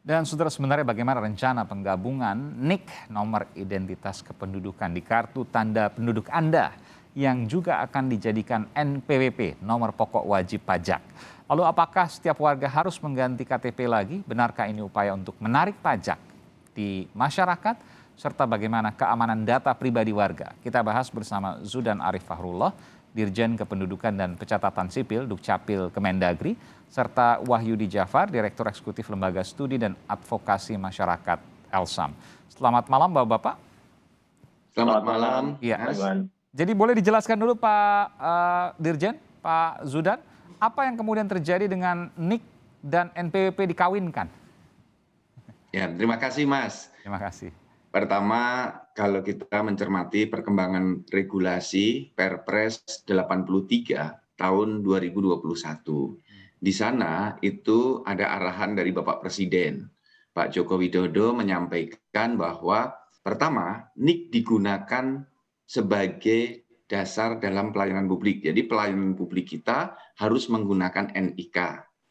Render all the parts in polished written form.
Dan saudara, sebenarnya bagaimana rencana penggabungan NIK nomor identitas kependudukan di kartu tanda penduduk Anda yang juga akan dijadikan NPWP nomor pokok wajib pajak. Lalu apakah setiap warga harus mengganti KTP lagi? Benarkah ini upaya untuk menarik pajak di masyarakat? Serta bagaimana keamanan data pribadi warga? Kita bahas bersama Zudan Arif Fahrullah, Dirjen Kependudukan dan Pencatatan Sipil Dukcapil Kemendagri, serta Wahyudi Jafar, Direktur Eksekutif Lembaga Studi dan Advokasi Masyarakat Elsam. Selamat malam Bapak-Bapak. Selamat malam. Ya. Jadi boleh dijelaskan dulu Pak Dirjen, Pak Zudan, apa yang kemudian terjadi dengan NIK dan NPWP dikawinkan? Ya, terima kasih Mas. Terima kasih. Pertama, kalau kita mencermati perkembangan regulasi Perpres 83 tahun 2021. Di sana itu ada arahan dari Bapak Presiden. Pak Joko Widodo menyampaikan bahwa pertama, NIK digunakan sebagai dasar dalam pelayanan publik. Jadi pelayanan publik kita harus menggunakan NIK.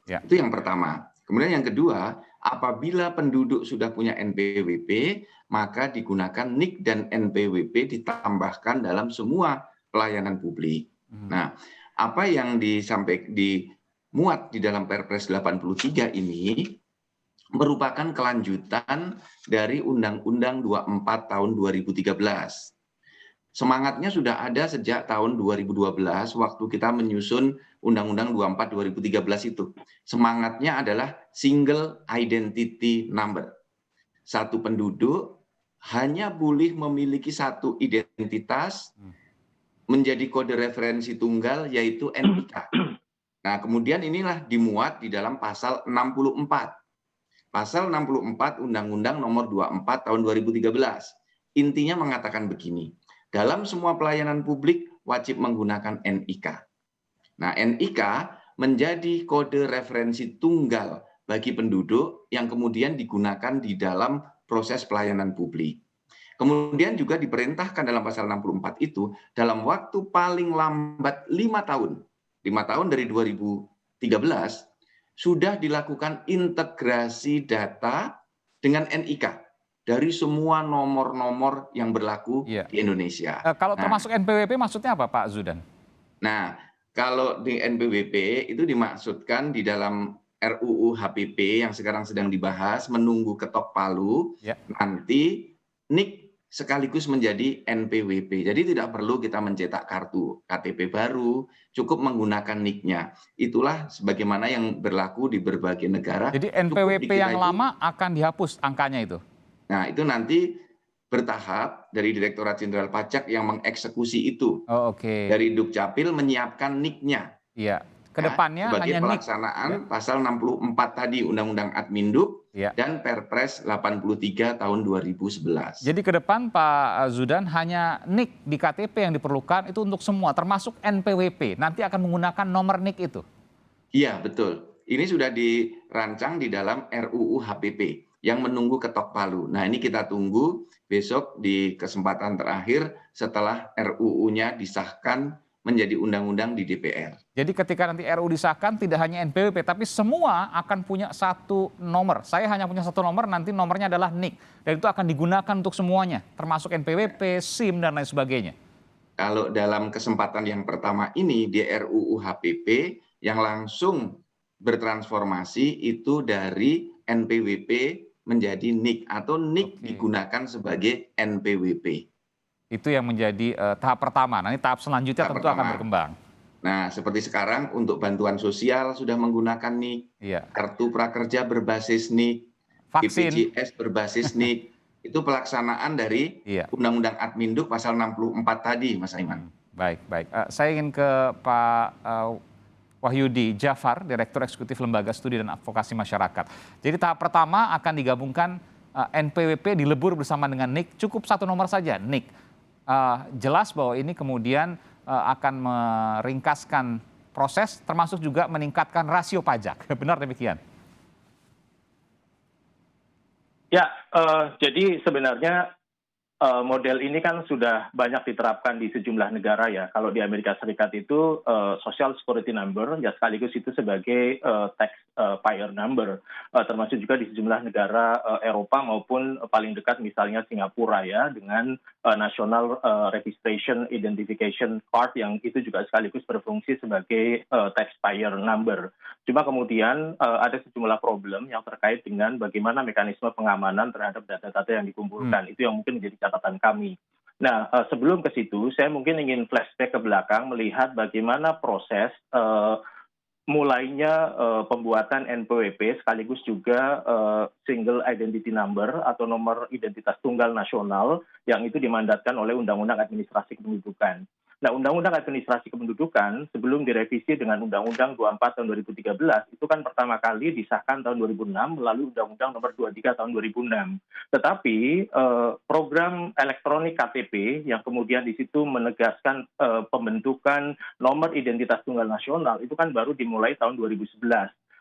Ya. Itu yang pertama. Kemudian yang kedua, apabila penduduk sudah punya NPWP, maka digunakan NIK dan NPWP ditambahkan dalam semua pelayanan publik. Nah, apa yang dimuat di dalam Perpres 83 ini merupakan kelanjutan dari Undang-Undang 24 tahun 2013. Semangatnya sudah ada sejak tahun 2012 waktu kita menyusun Undang-Undang 24 2013 itu. Semangatnya adalah single identity number. Satu penduduk hanya boleh memiliki satu identitas menjadi kode referensi tunggal, yaitu NIK. Nah, kemudian inilah dimuat di dalam pasal 64. Pasal 64 Undang-Undang nomor 24 tahun 2013. Intinya mengatakan begini, dalam semua pelayanan publik wajib menggunakan NIK. Nah, NIK menjadi kode referensi tunggal bagi penduduk yang kemudian digunakan di dalam proses pelayanan publik. Kemudian juga diperintahkan dalam pasal 64 itu dalam waktu paling lambat 5 tahun. 5 tahun dari 2013 sudah dilakukan integrasi data dengan NIK dari semua nomor-nomor yang berlaku di Indonesia. Kalau termasuk NPWP maksudnya apa Pak Zudan? Nah, kalau di NPWP itu dimaksudkan di dalam RUU HPP yang sekarang sedang dibahas, menunggu ketok palu, nanti NIK sekaligus menjadi NPWP. Jadi tidak perlu kita mencetak kartu KTP baru, cukup menggunakan NIK-nya. Itulah sebagaimana yang berlaku di berbagai negara. Jadi NPWP yang lama akan dihapus angkanya itu? Nah, itu nanti bertahap dari Direktorat Jenderal Pajak yang mengeksekusi itu. Oh, oke. Dari Dukcapil menyiapkan NIK-nya. Iya. Kedepannya sebagai hanya pelaksanaan pasal 64 tadi Undang-Undang Adminduk dan Perpres 83 tahun 2011. Jadi ke depan Pak Zudan hanya NIK di KTP yang diperlukan itu untuk semua, termasuk NPWP. Nanti akan menggunakan nomor NIK itu? Iya, betul. Ini sudah dirancang di dalam RUU HPP yang menunggu ketok palu. Nah, ini kita tunggu besok di kesempatan terakhir setelah RUU-nya disahkan menjadi undang-undang di DPR. Jadi ketika nanti RUU disahkan tidak hanya NPWP, tapi semua akan punya satu nomor. Saya hanya punya satu nomor, nanti nomornya adalah NIK. Dan itu akan digunakan untuk semuanya, termasuk NPWP, SIM, dan lain sebagainya. Kalau dalam kesempatan yang pertama ini di RUU HPP yang langsung bertransformasi itu dari NPWP menjadi NIK atau NIK digunakan sebagai NPWP. Itu yang menjadi tahap pertama, nanti tahap selanjutnya tentu akan berkembang. Nah, seperti sekarang untuk bantuan sosial sudah menggunakan NIK, kartu prakerja berbasis NIK, BPJS berbasis NIK, itu pelaksanaan dari Undang-Undang Adminduk pasal 64 tadi, Mas Aiman. Baik. Saya ingin ke Pak Wahyudi Jafar, Direktur Eksekutif Lembaga Studi dan Advokasi Masyarakat. Jadi tahap pertama akan digabungkan NPWP dilebur bersama dengan NIK, cukup satu nomor saja, NIK. Jelas bahwa ini kemudian akan meringkaskan proses, termasuk juga meningkatkan rasio pajak. Benar demikian? Ya, jadi sebenarnya Model ini kan sudah banyak diterapkan di sejumlah negara ya. Kalau di Amerika Serikat itu Social Security Number ya sekaligus itu sebagai taxpayer number, termasuk juga di sejumlah negara Eropa maupun paling dekat misalnya Singapura ya dengan National Registration Identification Card yang itu juga sekaligus berfungsi sebagai taxpayer number. Cuma kemudian ada sejumlah problem yang terkait dengan bagaimana mekanisme pengamanan terhadap data-data yang dikumpulkan. Itu yang mungkin menjadi catatan kami. Nah, sebelum ke situ, saya mungkin ingin flashback ke belakang melihat bagaimana proses mulainya pembuatan NPWP sekaligus juga single identity number atau nomor identitas tunggal nasional yang itu dimandatkan oleh Undang-Undang Administrasi Kependudukan. Nah, Undang-Undang Administrasi Kependudukan sebelum direvisi dengan Undang-Undang 24 tahun 2013 itu kan pertama kali disahkan tahun 2006 melalui Undang-Undang nomor 23 tahun 2006. Tetapi program elektronik KTP yang kemudian di situ menegaskan pembentukan nomor identitas tunggal nasional itu kan baru dimulai tahun 2011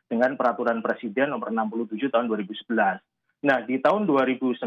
dengan Peraturan Presiden nomor 67 tahun 2011. Nah, di tahun 2009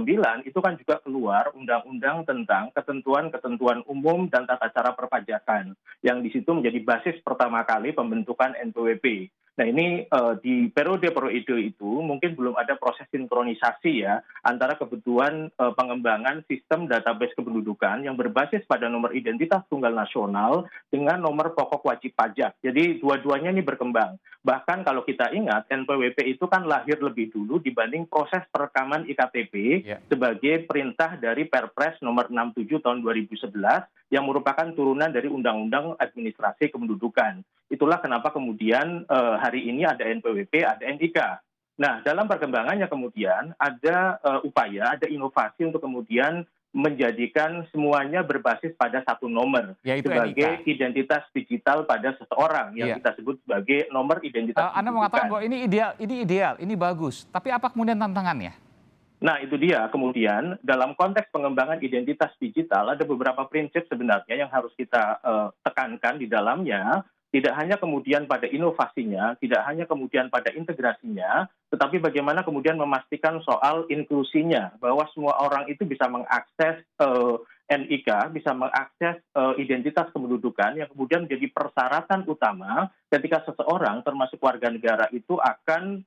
itu kan juga keluar undang-undang tentang ketentuan-ketentuan umum dan tata cara perpajakan yang di situ menjadi basis pertama kali pembentukan NPWP. Nah, ini di periode itu mungkin belum ada proses sinkronisasi ya antara kebutuhan pengembangan sistem database kependudukan yang berbasis pada nomor identitas tunggal nasional dengan nomor pokok wajib pajak. Jadi dua-duanya ini berkembang. Bahkan kalau kita ingat NPWP itu kan lahir lebih dulu dibanding proses perekaman IKTP sebagai perintah dari Perpres nomor 67 tahun 2011 yang merupakan turunan dari Undang-Undang Administrasi Kependudukan. Itulah kenapa kemudian hari ini ada NPWP, ada NIK. Nah, dalam perkembangannya kemudian ada upaya, ada inovasi untuk kemudian menjadikan semuanya berbasis pada satu nomor yaitu sebagai NIK. identitas digital pada seseorang yang kita sebut sebagai nomor identitas Anda mengatakan bahwa ini ideal, ini bagus. Tapi apa kemudian tantangannya? Nah, itu dia. Kemudian dalam konteks pengembangan identitas digital ada beberapa prinsip sebenarnya yang harus kita tekankan di dalamnya. Tidak hanya kemudian pada inovasinya, tidak hanya kemudian pada integrasinya, tetapi bagaimana kemudian memastikan soal inklusinya, bahwa semua orang itu bisa mengakses NIK, bisa mengakses identitas kependudukan yang kemudian menjadi persyaratan utama ketika seseorang termasuk warga negara itu akan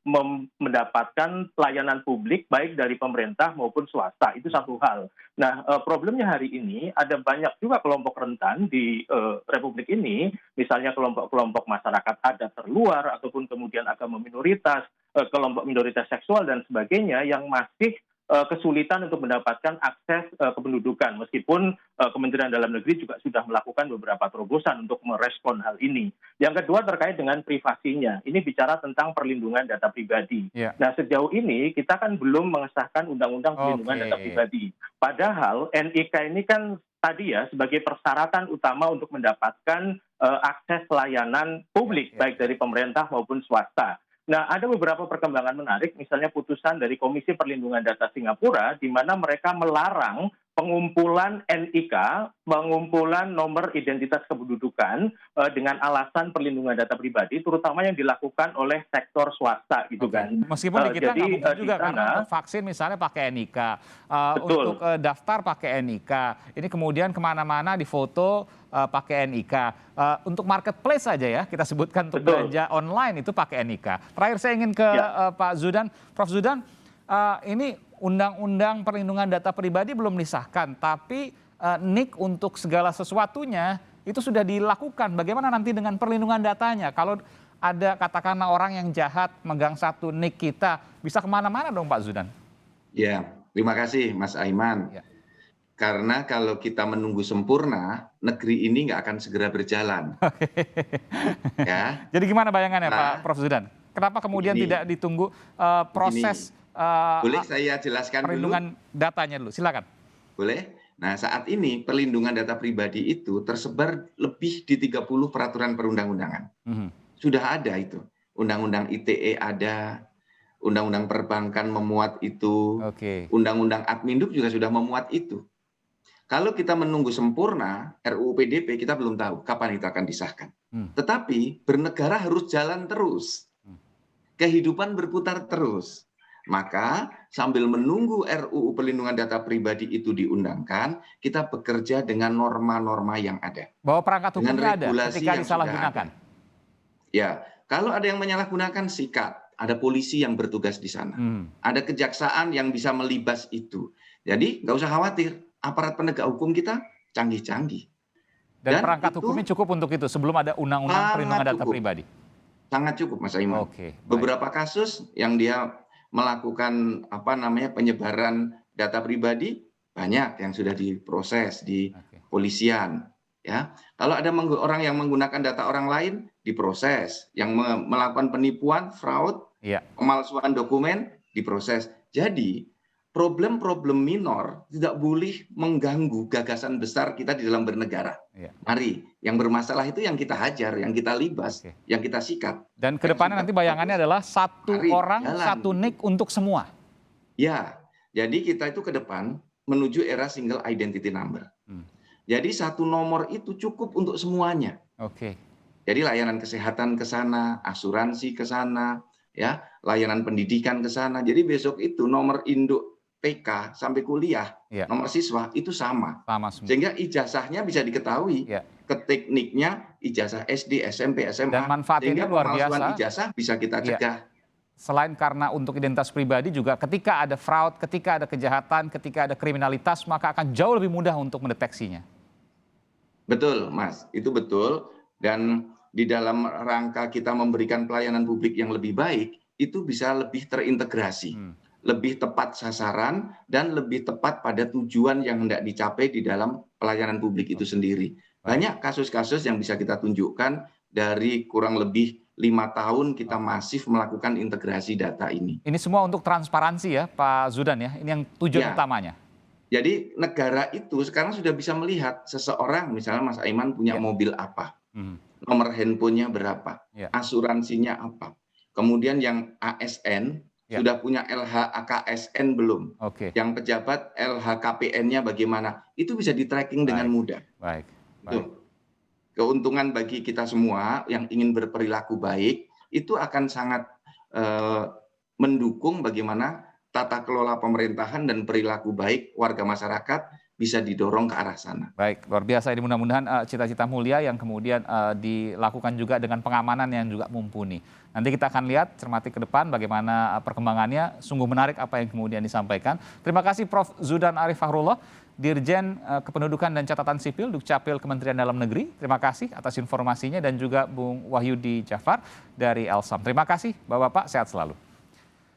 mendapatkan pelayanan publik baik dari pemerintah maupun swasta. Itu satu hal. Nah, problemnya hari ini ada banyak juga kelompok rentan di Republik ini, misalnya kelompok-kelompok masyarakat adat terluar ataupun kemudian agama minoritas, kelompok minoritas seksual dan sebagainya yang masih kesulitan untuk mendapatkan akses kependudukan meskipun Kementerian Dalam Negeri juga sudah melakukan beberapa terobosan untuk merespon hal ini. Yang kedua terkait dengan privasinya. Ini bicara tentang perlindungan data pribadi. Nah, sejauh ini kita kan belum mengesahkan Undang-Undang Perlindungan Data Pribadi. Padahal NIK ini kan tadi ya sebagai persyaratan utama untuk mendapatkan akses pelayanan publik baik dari pemerintah maupun swasta. Nah, ada beberapa perkembangan menarik, misalnya putusan dari Komisi Perlindungan Data Singapura, di mana mereka melarang pengumpulan NIK, pengumpulan nomor identitas kependudukan dengan alasan perlindungan data pribadi, terutama yang dilakukan oleh sektor swasta, gitu kan. Meskipun di kita nggak mungkin juga, karena untuk vaksin misalnya pakai NIK, untuk daftar pakai NIK, ini kemudian kemana-mana difoto pakai NIK. Untuk marketplace saja ya, kita sebutkan untuk belanja online itu pakai NIK. Terakhir saya ingin ke Pak Zudan. Prof Zudan, ini Undang-Undang Perlindungan Data Pribadi belum disahkan, tapi NIK untuk segala sesuatunya itu sudah dilakukan. Bagaimana nanti dengan perlindungan datanya? Kalau ada katakanlah orang yang jahat megang satu NIK kita, bisa kemana-mana dong Pak Zudan? Ya, terima kasih Mas Aiman. Karena kalau kita menunggu sempurna, negeri ini nggak akan segera berjalan. Ya. Jadi gimana bayangannya Pak Prof Zudan? Kenapa kemudian tidak ditunggu proses boleh saya jelaskan perlindungan datanya dulu? Silakan. Boleh. Nah, saat ini perlindungan data pribadi itu tersebar lebih di 30 peraturan perundang-undangan. Sudah ada itu. Undang-undang ITE ada, Undang-undang Perbankan memuat itu, Undang-undang Adminduk juga sudah memuat itu. Kalau kita menunggu sempurna RUU PDP, kita belum tahu kapan itu akan disahkan. Tetapi bernegara harus jalan terus. Kehidupan berputar terus. Maka sambil menunggu RUU Perlindungan Data Pribadi itu diundangkan, kita bekerja dengan norma-norma yang ada. Bahwa perangkat Dengan hukumnya ada regulasi ketika yang sudah disalahgunakan. ada. Ya, kalau ada yang menyalahgunakan, sikat. Ada polisi yang bertugas di sana. Ada kejaksaan yang bisa melibas itu. Jadi nggak usah khawatir, aparat penegak hukum kita canggih-canggih. Dan perangkat hukumnya cukup untuk itu sebelum ada undang-undang perlindungan data pribadi. Sangat cukup, Mas Aiman. Oke, baik. Beberapa kasus yang dia melakukan penyebaran data pribadi banyak yang sudah diproses di polisian. Ya, kalau ada orang yang menggunakan data orang lain diproses, yang melakukan penipuan, fraud, pemalsuan dokumen diproses. Jadi problem-problem minor tidak boleh mengganggu gagasan besar kita di dalam bernegara. Mari, yang bermasalah itu yang kita hajar, yang kita libas, yang kita sikat. Dan kedepannya nanti bayangannya adalah satu orang, satu NIK untuk semua. Ya, jadi kita itu ke depan menuju era single identity number. Jadi satu nomor itu cukup untuk semuanya. Oke. Jadi layanan kesehatan ke sana, asuransi ke sana, ya, layanan pendidikan ke sana. Jadi besok itu nomor induk TK sampai kuliah, nomor siswa itu sama. Sehingga ijazahnya bisa diketahui. Ketikniknya ijazah SD, SMP, SMA. Dan manfaatnya luar biasa. Pemalsuan ijazah bisa kita cegah. Selain karena untuk identitas pribadi juga ketika ada fraud, ketika ada kejahatan, ketika ada kriminalitas, maka akan jauh lebih mudah untuk mendeteksinya. Betul, Mas. Itu betul. Dan di dalam rangka kita memberikan pelayanan publik yang lebih baik, itu bisa lebih terintegrasi, lebih tepat sasaran, dan lebih tepat pada tujuan yang hendak dicapai di dalam pelayanan publik itu sendiri. Banyak kasus-kasus yang bisa kita tunjukkan dari kurang lebih 5 tahun kita masif melakukan integrasi data ini. Ini semua untuk transparansi ya Pak Zudan ya, ini yang tujuan utamanya. Jadi negara itu sekarang sudah bisa melihat seseorang, misalnya Mas Aiman punya mobil apa, nomor handphonenya berapa, asuransinya apa. Kemudian yang ASN sudah punya LHKSN belum, yang pejabat LHKPN-nya bagaimana, itu bisa di-tracking dengan mudah. Itu keuntungan bagi kita semua yang ingin berperilaku baik, itu akan sangat mendukung bagaimana tata kelola pemerintahan dan perilaku baik warga masyarakat bisa didorong ke arah sana. Baik, luar biasa. Ini mudah-mudahan cita-cita mulia yang kemudian dilakukan juga dengan pengamanan yang juga mumpuni. Nanti kita akan lihat, cermati ke depan bagaimana perkembangannya. Sungguh menarik apa yang kemudian disampaikan. Terima kasih Prof. Zudan Arif Fahrullah, Dirjen Kependudukan dan Catatan Sipil Dukcapil Kementerian Dalam Negeri. Terima kasih atas informasinya, dan juga Bung Wahyudi Jafar dari Elsam. Terima kasih Bapak-Bapak, sehat selalu.